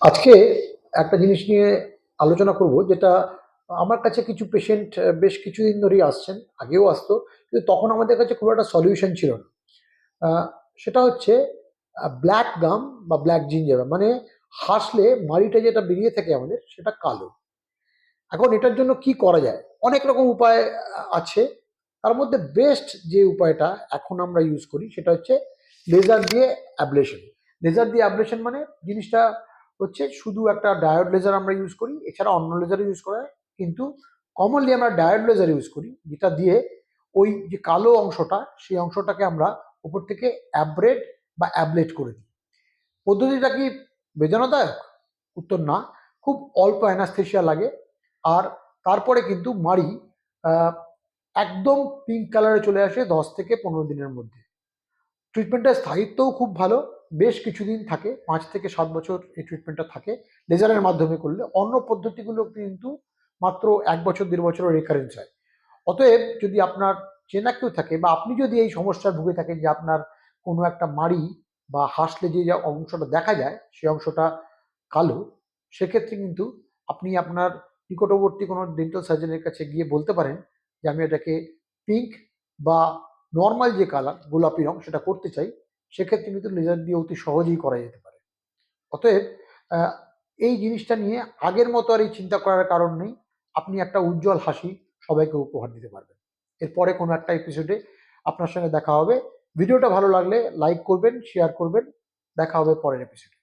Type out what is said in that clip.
আজকে একটা জিনিস নিয়ে আলোচনা করব, যেটা আমার কাছে কিছু পেশেন্ট বেশ কিছুদিন ধরেই আসছেন, আগেও আসতো, কিন্তু তখন আমাদের কাছে খুব একটা সলিউশন ছিল না। আহ, সেটা হচ্ছে ব্ল্যাক গাম বা ব্ল্যাক জিঞ্জার, মানে হাসলে মাড়িটা যেটা বেরিয়ে থাকে আমাদের, সেটা কালো। এখন এটার জন্য কি করা যায়? অনেক রকম উপায় আছে। তার মধ্যে বেস্ট যে উপায়টা এখন আমরা ইউজ করি সেটা হচ্ছে লেজার দিয়ে অ্যাবলেশন। লেজার দিয়ে অ্যাবলেশন মানে জিনিসটা হচ্ছে শুধু একটা ডায়োড লেজার আমরা ইউজ করি, এছাড়া অন্য লেজার ইউজ করা হয়, কিন্তু কমনলি আমরা ডায়োড লেজার ইউজ করি, যেটা দিয়ে ওই যে কালো অংশটা, সেই অংশটাকে আমরা উপর থেকে অ্যাব্রেড বা অ্যাবলেট করে দিই। পদ্ধতিটা কি বেদনাদায়ক? উত্তর না। খুব অল্প অ্যানাস্থেশিয়া লাগে, আর তারপরে কিন্তু মাড়ি আহ, একদম পিঙ্ক কালারে চলে আসে 10 থেকে 15 দিনের মধ্যে। ট্রিটমেন্টের স্থায়িত্বও খুব ভালো, বেশ কিছুদিন থাকে, 5 থেকে 7 বছর এই ট্রিটমেন্টটা থাকে লেজারের মাধ্যমে করলে। অন্য পদ্ধতিগুলো কিন্তু মাত্র 1 বছর 1.5 বছরের রেকারেন্স হয়। অতএব যদি আপনার চেনা কেউ থাকে, বা আপনি যদি এই সমস্যায় ভুগে থাকেন যে আপনার কোনো একটা মাড়ি বা হাসলে যে অংশটা দেখা যায় সেই অংশটা কালো, সেক্ষেত্রে কিন্তু আপনি আপনার নিকটবর্তী কোনো ডেন্টাল সার্জনের কাছে গিয়ে বলতে পারেন যে আমি এটাকে পিঙ্ক বা নর্মাল যে কালার গোলাপি রং সেটা করতে চাই। সেক্ষেত্রে কিন্তু লেজার দিয়ে অতি সহজেই করা যেতে পারে। অতএব আহ, এই জিনিসটা নিয়ে আগের মতো আর এই চিন্তা করার কারণ নেই। আপনি একটা উজ্জ্বল হাসি সবাইকে উপহার দিতে পারবেন। এরপরে কোনো একটা এপিসোডে আপনার সঙ্গে দেখা হবে। ভিডিওটা ভালো লাগলে লাইক করবেন, শেয়ার করবেন। দেখা হবে পরের এপিসোডে।